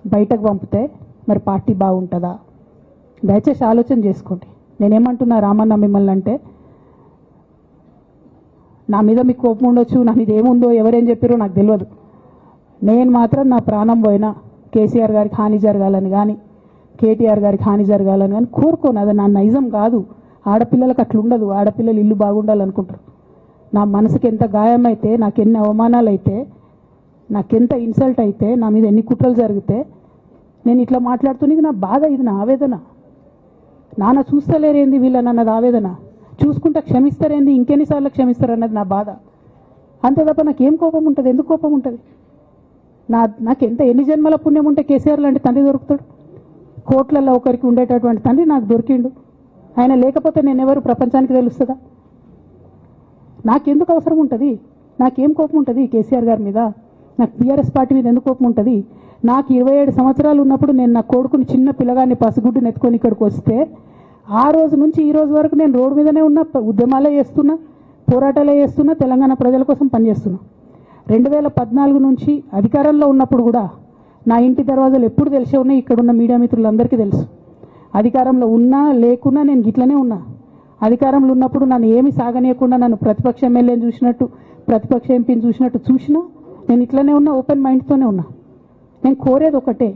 బయటకు పంపితే మరి పార్టీ బాగుంటుందా? దయచేసి ఆలోచన చేసుకోండి. నేనేమంటున్నా రామన్న మిమ్మల్ని అంటే, నా మీద మీకు కోపం ఉండొచ్చు, నా మీద ఏముందో ఎవరేం చెప్పారో నాకు తెలియదు. నేను మాత్రం నా ప్రాణం పోయినా కేసీఆర్ గారికి హాని జరగాలని కానీ కేటీఆర్ గారికి హాని జరగాలని కానీ కోరుకోను. అది నా నైజం కాదు. ఆడపిల్లలకు అట్లుండదు. ఆడపిల్లలు ఇల్లు బాగుండాలనుకుంటారు. నా మనసుకి ఎంత గాయం అయితే, నాకు ఎన్ని అవమానాలు అయితే, నాకెంత ఇన్సల్ట్ అయితే, నా మీద ఎన్ని కుట్రలు జరిగితే నేను ఇట్లా మాట్లాడుతున్నది నా బాధ, ఇది నా ఆవేదన. నాన్న చూస్తలేరేంది వీళ్ళని అన్నది ఆవేదన, చూసుకుంటా క్షమిస్తారేంది ఇంకెన్నిసార్లు క్షమిస్తారు అన్నది నా బాధ. అంతే తప్ప నాకేం కోపం ఉంటుంది? ఎందుకు కోపం ఉంటుంది? నాకెంత ఎన్ని జన్మల పుణ్యం ఉంటే కేసీఆర్ లాంటి తండ్రి దొరుకుతాడు? కోట్లలో ఒకరికి ఉండేటటువంటి తండ్రి నాకు దొరికిండు. ఆయన లేకపోతే నేను ఎవరు ప్రపంచానికి తెలుస్తుందా? నాకెందుకు అవసరం ఉంటుంది? నాకేం కోపం ఉంటుంది కేసీఆర్ గారి మీద? నాకు టీఆర్ఎస్ పార్టీ మీద ఎందుకు కోపం ఉంటుంది? నాకు 27 సంవత్సరాలు ఉన్నప్పుడు నేను నా కొడుకుని చిన్న పిల్లగాన్ని పసిగుడ్డుని ఎత్తుకొని ఇక్కడికి వస్తే ఆ రోజు నుంచి ఈ రోజు వరకు నేను రోడ్డు మీదనే ఉన్నా, ఉద్యమాలే చేస్తున్నా, పోరాటాలే చేస్తున్నా, తెలంగాణ ప్రజల కోసం పనిచేస్తున్నా. 2014 నుంచి అధికారంలో ఉన్నప్పుడు కూడా నా ఇంటి దర్వాజాలు ఎప్పుడు తెలిసే ఉన్నాయి. ఇక్కడున్న మీడియా మిత్రులందరికీ తెలుసు. అధికారంలో ఉన్నా లేకున్నా నేను గిట్లనే ఉన్నా. అధికారంలో ఉన్నప్పుడు నన్ను ఏమి సాగనీయకుండా నన్ను ప్రతిపక్ష ఎమ్మెల్యేని చూసినట్టు, ప్రతిపక్ష ఎంపీని చూసినట్టు చూసినా నేను ఇట్లనే ఉన్నా, ఓపెన్ మైండ్తోనే ఉన్నా. నేను కోరేది ఒకటే,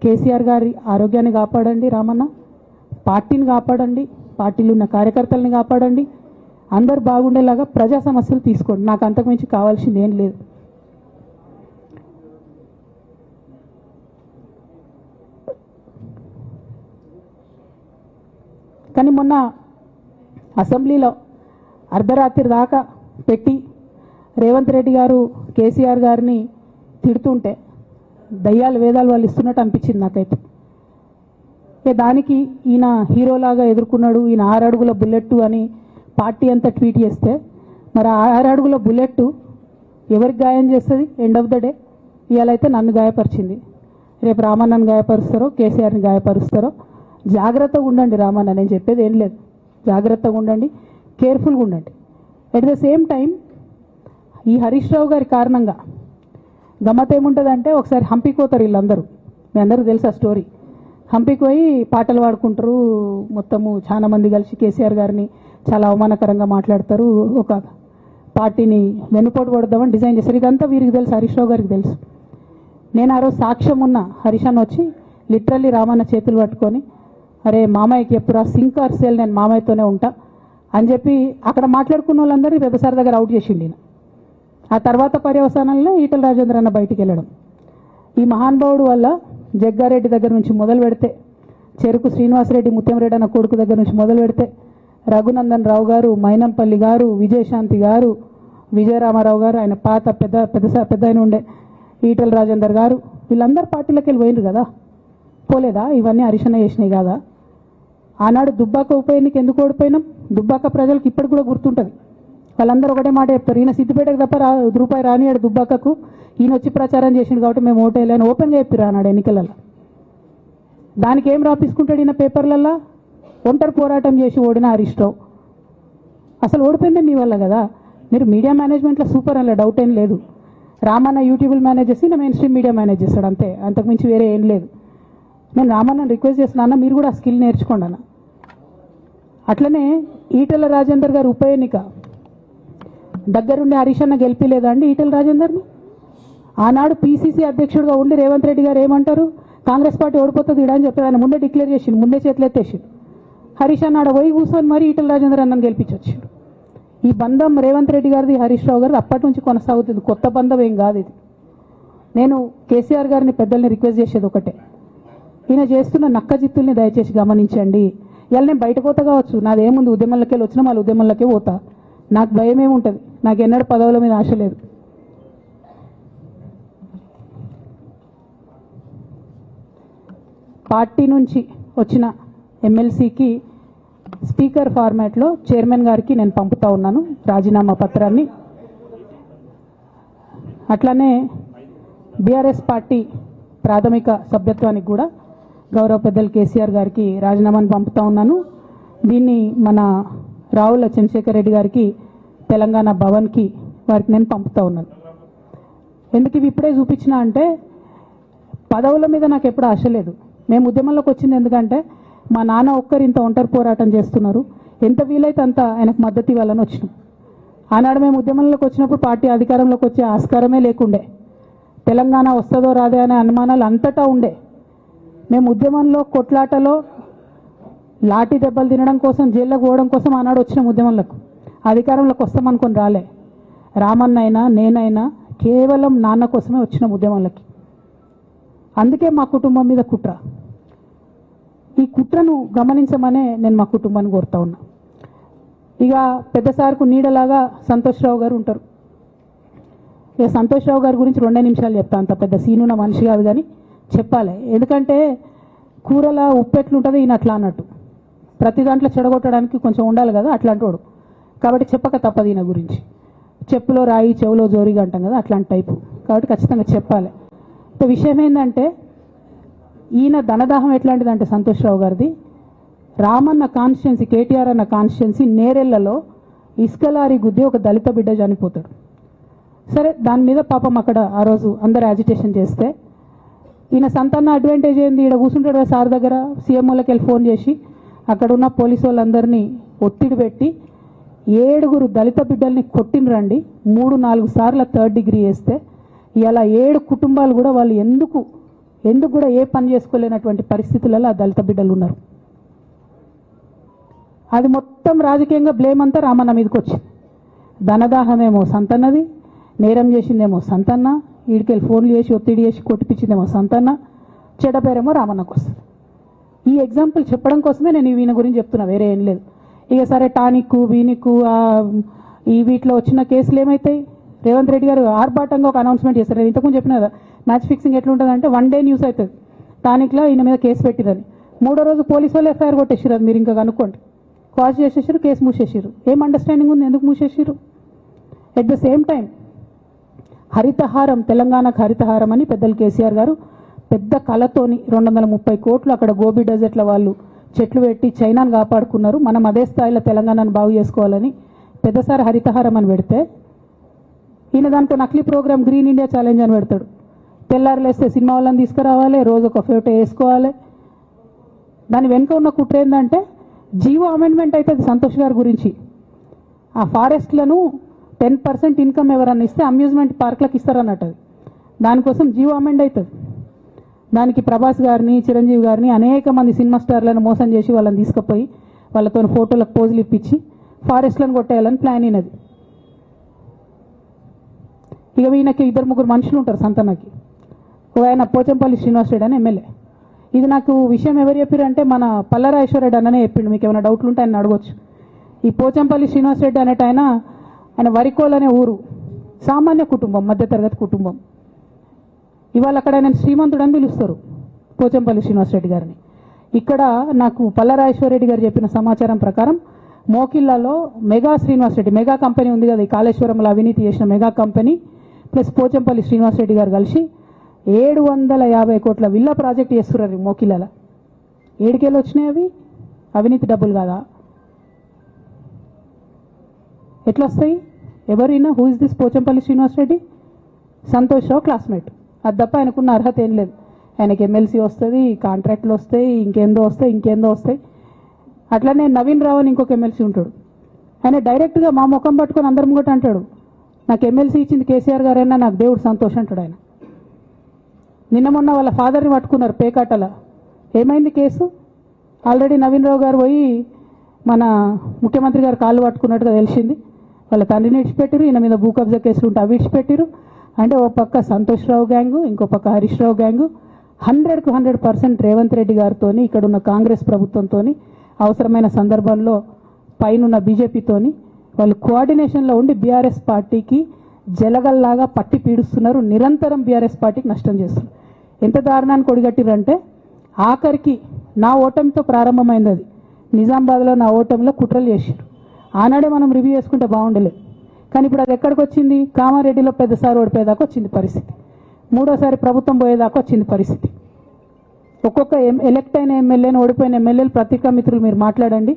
కేసీఆర్ గారి ఆరోగ్యాన్ని కాపాడండి రామన్న, పార్టీని కాపాడండి, పార్టీలో ఉన్న కార్యకర్తల్ని కాపాడండి, అందరు బాగుండేలాగా ప్రజా సమస్యలు తీసుకోండి. నాకు అంతకుమించి కావాల్సింది ఏం లేదు. కానీ మొన్న అసెంబ్లీలో అర్ధరాత్రి దాకా పెట్టి రేవంత్ రెడ్డి గారు కేసీఆర్ గారిని తిడుతుంటే దయ్యాలు వేదాలు వాళ్ళు ఇస్తున్నట్టు అనిపించింది నాకైతే. దానికి ఈయన హీరోలాగా ఎదుర్కొన్నాడు, ఈయన 6 అడుగుల బుల్లెట్ అని పార్టీ అంతా ట్వీట్ చేస్తే, మరి 6 అడుగుల బుల్లెట్ ఎవరికి గాయం చేస్తుంది? ఎండ్ ఆఫ్ ద డే ఇవాళైతే నన్ను గాయపరిచింది, రేపు రామన్నను గాయపరుస్తారో కేసీఆర్ని గాయపరుస్తారో. జాగ్రత్తగా ఉండండి రామన్న, నేను చెప్పేది ఏం లేదు. జాగ్రత్తగా ఉండండి, కేర్ఫుల్గా ఉండండి. అట్ ద సేమ్ టైం ఈ హరీష్ రావు గారి కారణంగా గమ్మత్ ఏముంటుందంటే, ఒకసారి హంపీకి పోతారు వీళ్ళందరూ, మీ అందరికీ తెలుసు ఆ స్టోరీ. హంపీకి పోయి పాటలు పాడుకుంటారు, మొత్తము చాలా మంది కలిసి కేసీఆర్ గారిని చాలా అవమానకరంగా మాట్లాడతారు, ఒక పార్టీని వెన్నుపోటు పడదామని డిజైన్ చేస్తారు. ఇదంతా వీరికి తెలుసు, హరీష్ రావు గారికి తెలుసు. నేను ఆ రోజు సాక్ష్యం ఉన్న హరీష్ అన్న వచ్చి లిటరల్లీ రామన్న చేతులు పట్టుకొని, అరే మామయ్యకి ఎప్పుడు సింక్ ఆర్ సేల్, నేను మామయ్యతోనే ఉంటా అని చెప్పి అక్కడ మాట్లాడుకున్న వాళ్ళందరూ వెబసార్ దగ్గర అవుట్ చేసిండి. ఆ తర్వాత పర్యవసానంలో ఈటల రాజేంద్ర అన్న బయటికి వెళ్ళడం. ఈ మహానుభావుడు వల్ల జగ్గారెడ్డి దగ్గర నుంచి మొదలు పెడితే, చెరుకు శ్రీనివాసరెడ్డి ముత్యంరెడ్డి అన్న కొడుకు దగ్గర నుంచి మొదలు పెడితే, రఘునందన్ రావు గారు, మైనంపల్లి గారు, విజయశాంతి గారు, విజయరామారావు గారు, ఆయన పాత పెద్ద ఆయన ఉండే ఈటల రాజేందర్ గారు, వీళ్ళందరూ పార్టీలోకి వెళ్ళి పోయినారు కదా. పోలేదా? ఇవన్నీ హరిషణ చేసినాయి కదా. ఆనాడు దుబ్బాక ఉప ఎన్నిక ఎందుకు ఓడిపోయినాం? దుబ్బాక ప్రజలకు ఇప్పటికి కూడా గుర్తుంటుంది. వాళ్ళందరూ ఒకటే మాట చెప్తారు, ఈయన సిద్దిపేటకు తప్ప రూపాయి రానియాడు దుబ్బాకకు, ఈయన వచ్చి ప్రచారం చేసిండు కాబట్టి మేము ఓటేయాలని ఓపెన్గా చెప్పారు ఆనాడు ఎన్నికలలో. దానికి ఏం రాపించుకుంటాడు ఈయన పేపర్లల్లో? ఒంటరి పోరాటం చేసి ఓడిన హరీష్ రావు. అసలు ఓడిపోయింది మీ వల్ల కదా. మీరు మీడియా మేనేజ్మెంట్లో సూపర్ అలా డౌట్ ఏం లేదు. రామన్న యూట్యూబ్లు మేనేజ్ చేసి నా మెయిన్ స్ట్రీమ్ మీడియా మేనేజ్ చేస్తాడు, అంతే, అంతకుమించి వేరే ఏం లేదు. నేను రామన్నని రిక్వెస్ట్ చేస్తున్నా, మీరు కూడా ఆ స్కిల్ నేర్చుకోండి అన్న. అట్లనే ఈటల రాజేందర్ గారు ఉప ఎన్నిక దగ్గరుండి హరీష్ అన్న గెలిపిలేదా అండి ఈటల రాజేందర్ని? ఆనాడు పీసీసీ అధ్యక్షుడిగా ఉండి రేవంత్ రెడ్డి గారు ఏమంటారు, కాంగ్రెస్ పార్టీ ఓడిపోతుంది ఇడా అని చెప్పి ఆయన ముందే డిక్లేర్ చేసిండు, ముందే చేతులు ఎత్తేసిండు. హరీష్ అన్న ఆడ పోయి కూర్చొని మరి ఈటల రాజేందర్ అన్నని గెలిపించొచ్చాడు. ఈ బంధం రేవంత్ రెడ్డి గారిది హరీష్ రావు గారిది అప్పటి నుంచి కొనసాగుతుంది, కొత్త బంధం ఏం కాదు ఇది. నేను కేసీఆర్ గారిని పెద్దల్ని రిక్వెస్ట్ చేసేది ఒకటే, ఈయన చేస్తున్న నక్కజిత్తుల్ని దయచేసి గమనించండి. ఇలా నేను బయట పోతా కావచ్చు, నాదేముంది, ఉద్యమంలోకి వెళ్ళి వచ్చినా మళ్ళీ ఉద్యమంలోకే పోతా, నాకు భయం ఏముంటుంది, నాకు ఎన్నడూ పదవుల మీద ఆశ లేదు. పార్టీ నుంచి వచ్చిన ఎమ్మెల్సీకి స్పీకర్ ఫార్మాట్లో చైర్మన్ గారికి నేను పంపుతా ఉన్నాను రాజీనామా పత్రాన్ని. అట్లానే బీఆర్ఎస్ పార్టీ ప్రాథమిక సభ్యత్వానికి కూడా గౌరవ పెద్దలు కేసీఆర్ గారికి రాజీనామాను పంపుతా ఉన్నాను. దీన్ని మన రావుల చంద్రశేఖర్ రెడ్డి గారికి తెలంగాణ భవన్కి వారికి నేను పంపుతా ఉన్నాను. ఎందుకు ఇవి ఇప్పుడే చూపించినా అంటే, పదవుల మీద నాకు ఎప్పుడు ఆశ లేదు. మేము ఉద్యమంలోకి వచ్చింది ఎందుకంటే మా నాన్న ఒక్కరు ఇంత ఒంటరి పోరాటం చేస్తున్నారు, ఎంత వీలైతే అంత ఆయనకు మద్దతు ఇవ్వాలని వచ్చినాం. ఆనాడు మేము ఉద్యమంలోకి వచ్చినప్పుడు పార్టీ అధికారంలోకి వచ్చే ఆస్కారమే లేకుండే. తెలంగాణ వస్తుందో రాదే అనే అనుమానాలు అంతటా ఉండే. మేము ఉద్యమంలో కొట్లాటలో లాఠీ దెబ్బలు తినడం కోసం, జైల్లోకి పోవడం కోసం ఆనాడు వచ్చినాం ఉద్యమంలోకి. అధికారంలోకి వస్తామనుకొని రాలే. రామన్న అయినా నేనైనా కేవలం నాన్న కోసమే వచ్చినాం ఉద్యమంలోకి. అందుకే మా కుటుంబం మీద కుట్ర. ఈ కుట్రను గమనించమనే నేను మా కుటుంబాన్ని కోరుతా ఉన్నా. ఇక పెద్ద సార్కు నీడలాగా సంతోష్ రావు గారు ఉంటారు. ఇక సంతోష్ రావు గారి గురించి 2 నిమిషాలు చెప్తా. అంత పెద్ద సీనున్న మనిషి కాదు కానీ చెప్పాలి. ఎందుకంటే కూరల ఉప్పెట్లు ఉంటుంది, ఈయన అట్లా అన్నట్టు ప్రతి దాంట్లో చెడగొట్టడానికి కొంచెం ఉండాలి కదా, అట్లాంటి వాడు. కాబట్టి చెప్పక తప్పదు ఈయన గురించి. చెప్పులో రాయి చెవులో జోరిగా అంటాం కదా, అట్లాంటి టైపు. కాబట్టి ఖచ్చితంగా చెప్పాలి. విషయం ఏంటంటే ఈయన ధనదాహం ఎట్లాంటిదంటే సంతోష్ రావు గారిది, రామన్న కాన్స్టిట్యున్సీ, కేటీఆర్ అన్న కాన్స్టిట్యున్సీ నేరెళ్లలో ఇసుకలారి గుద్ది ఒక దళిత బిడ్డ చనిపోతాడు. సరే, దాని మీద పాపం అక్కడ ఆ రోజు అందరు యాజిటేషన్ చేస్తే ఈయన సంతాన అడ్వాంటేజ్ ఏంది, ఇక్కడ కూర్చుంటాడు కదా సార్ దగ్గర, సీఎంఓలకి వెళ్ళి ఫోన్ చేసి అక్కడ ఉన్న పోలీసు వాళ్ళందరినీ ఒత్తిడి పెట్టి 7 దళిత బిడ్డల్ని కొట్టినరండి. 3-4 సార్ల 3rd డిగ్రీ వేస్తే ఇలా 7 కుటుంబాలు కూడా వాళ్ళు ఎందుకు కూడా ఏ పని చేసుకోలేనటువంటి పరిస్థితులలో ఆ దళిత బిడ్డలు ఉన్నారు. అది మొత్తం రాజకీయంగా బ్లేమ్ అంతా రామన్న మీదకి వచ్చింది. ధనదాహమేమో సంతన్నది, నేరం చేసిందేమో సంతన్న, వీడికెళ్ళి ఫోన్లు చేసి ఒత్తిడి చేసి కొట్టిపించిందేమో సంతన్న, చెడ్డ పేరేమో రామన్నకు వస్తుంది. ఈ ఎగ్జాంపుల్ చెప్పడం కోసమే నేను ఈయన గురించి చెప్తున్నా, వేరే ఏం లేదు. ఇక సరే టానిక్ వీనిక్ ఈ వీటిలో వచ్చిన కేసులు ఏమవుతాయి? రేవంత్ రెడ్డి గారు ఆర్భాటంగా ఒక అనౌన్స్మెంట్ చేస్తారు. నేను ఇంతకుముందు చెప్పిన కదా, మ్యాచ్ ఫిక్సింగ్ ఎట్లుంటుందంటే 1 డే న్యూస్ అవుతుంది, టానిక్లో ఈయన మీద కేసు పెట్టిరని. 3వ రోజు పోలీసు వాళ్ళు ఎఫ్ఐఆర్ కొట్టేసారు. అది మీరు ఇంకా కనుక్కోండి. కాజ్ చేసేసారు, కేసు మూసేసారు. ఏం అండర్స్టాండింగ్ ఉంది, ఎందుకు మూసేసారు? At the same time Harithaharam, తెలంగాణకు హరితహారం అని పెద్దలు కేసీఆర్ గారు పెద్ద కళతోని 230 కోట్లు అక్కడ గోబీ డెజర్ట్ల వాళ్ళు చెట్లు పెట్టి చైనాను కాపాడుకున్నారు. మనం అదే స్థాయిలో తెలంగాణను బాగు చేసుకోవాలని పెద్దసారి హరితహారం అని పెడితే ఈయన దాంట్లో నకిలీ ప్రోగ్రామ్ గ్రీన్ ఇండియా ఛాలెంజ్ అని పెడతాడు. తెల్లారులేస్తే సినిమా వాళ్ళని తీసుకురావాలి, రోజు ఒక ఫోటో వేసుకోవాలి. దాని వెనుక ఉన్న కుట్ర ఏంటంటే జీవో అమెండ్మెంట్ అవుతుంది సంతోష్ గారి గురించి. ఆ ఫారెస్ట్లను 10% ఇన్కమ్ ఎవరన్నా ఇస్తే అమ్యూజ్మెంట్ పార్క్లకు ఇస్తారన్నట్టు. దానికోసం జీవో అమెండ్ అవుతుంది. దానికి ప్రభాస్ గారిని, చిరంజీవి గారిని, అనేక మంది సినిమా స్టార్లను మోసం చేసి వాళ్ళని తీసుకుపోయి వాళ్ళతో ఫోటోలకు పోజులు ఇప్పించి ఫారెస్ట్లను కొట్టేయాలని ప్లాన్ అయినది. ఇక ఈయనకి 2-3 మనుషులు ఉంటారు సంతనకి. ఆయన పోచంపల్లి శ్రీనివాస్ రెడ్డి అని ఎమ్మెల్యే. ఇది నాకు విషయం ఎవరు చెప్పారంటే మన పల్లరాజేశ్వరరెడ్డి అన్ననే చెప్పిండు. మీకు ఏమైనా డౌట్లు ఉంటే ఆయన అడగొచ్చు. ఈ పోచంపల్లి శ్రీనివాస్ రెడ్డి అనేట ఆయన వరికోల్ అనే ఊరు, సామాన్య కుటుంబం, మధ్యతరగతి కుటుంబం. ఇవాళ అక్కడ ఆయన శ్రీమంతుడు అని పిలుస్తారు పోచంపల్లి శ్రీనివాస్ రెడ్డి గారిని. ఇక్కడ నాకు పల్లరాజేశ్వరరెడ్డి గారు చెప్పిన సమాచారం ప్రకారం మోకిల్లాలో మెగా శ్రీనివాస్ రెడ్డి, మెగా కంపెనీ ఉంది కదా, ఈ కాళేశ్వరంలో అవినీతి చేసిన మెగా కంపెనీ ప్లస్ పోచంపల్లి శ్రీనివాస్ రెడ్డి గారు కలిసి 750 కోట్ల విల్లా ప్రాజెక్ట్ చేస్తున్నారు మోకిల్లాల. ఏడికెళ్ళి వచ్చినాయి అవి? అవినీతి డబ్బులు కాదా? ఎట్లా వస్తాయి? ఎవరైనా who is this Pochampally Srinivas Reddy? Santosh Rao classmate. అది తప్ప ఆయనకున్న అర్హత ఏం లేదు. ఆయనకి ఎమ్మెల్సీ వస్తుంది, కాంట్రాక్ట్లు వస్తాయి, ఇంకేందో వస్తాయి. అట్లనే నవీన్ రావు అని ఇంకొక ఎమ్మెల్సీ ఉంటాడు. ఆయన డైరెక్ట్గా మా ముఖం పట్టుకొని అందరి ముంగట అంటాడు, నాకు ఎమ్మెల్సీ ఇచ్చింది కేసీఆర్ గారైనా నాకు దేవుడు సంతోష్ అంటాడు ఆయన. నిన్న మొన్న వాళ్ళ ఫాదర్ని పట్టుకున్నారు పేకాటల. ఏమైంది కేసు? ఆల్రెడీ నవీన్ రావు గారు పోయి మన ముఖ్యమంత్రి గారు కాళ్ళు పట్టుకున్నట్టుగా తెలిసింది. వాళ్ళ తండ్రిని విడిచిపెట్టారు, ఈయన మీద భూ కబ్జా కేసులు ఉంటే అవి విడిచిపెట్టారు. అంటే ఓ పక్క సంతోష్ రావు గ్యాంగు, ఇంకో పక్క హరీష్ రావు గ్యాంగు. 100కు 100% రేవంత్ రెడ్డి గారితో, ఇక్కడున్న కాంగ్రెస్ ప్రభుత్వంతో, అవసరమైన సందర్భంలో పైనున్న బీజేపీతోని వాళ్ళు కోఆర్డినేషన్లో ఉండి బీఆర్ఎస్ పార్టీకి జలగల్లాగా పట్టి పీడుస్తున్నారు. నిరంతరం బీఆర్ఎస్ పార్టీకి నష్టం చేస్తున్నారు. ఎంత దారుణానికి ఒడిగట్టిరంటే ఆఖరికి నా ఓటమితో ప్రారంభమైంది అది. నిజామాబాద్లో నా ఓటమిలో కుట్రలు చేశారు. ఆనాడే మనం రివ్యూ చేసుకుంటే బాగుండలేదు. కానీ ఇప్పుడు అది ఎక్కడికి వచ్చింది? కామారెడ్డిలో పెద్దసారి ఓడిపోయేదాకా వచ్చింది పరిస్థితి. 3వసారి ప్రభుత్వం పోయేదాకా వచ్చింది పరిస్థితి. ఒక్కొక్క ఎలక్ట్ అయిన ఎమ్మెల్యేని, ఓడిపోయిన ఎమ్మెల్యేలు, పత్రికా మిత్రులు మీరు మాట్లాడండి.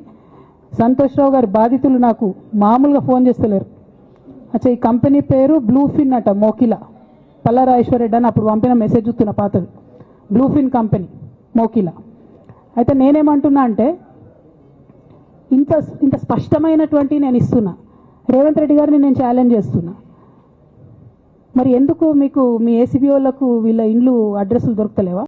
సంతోష్ రావు గారి బాధితులు నాకు మామూలుగా ఫోన్ చేస్తలేరు. అచ్చా, ఈ కంపెనీ పేరు బ్లూ ఫిన్ అట, మోకిలా. పల్లరాజేశ్వరరెడ్డి అని అప్పుడు పంపిన మెసేజ్ చూస్తున్న పాతది. Bluefin company Mokila. అయితే నేనేమంటున్నా అంటే ఇంత ఇంత స్పష్టమైనటువంటి నేను ఇస్తున్నా, రేవంత్ రెడ్డి గారిని నేను ఛాలెంజ్ చేస్తున్నా. మరి ఎందుకు మీకు మీ ఏసీబీ వాళ్ళకు వీళ్ళ ఇండ్లు అడ్రస్లు దొరకలేవా?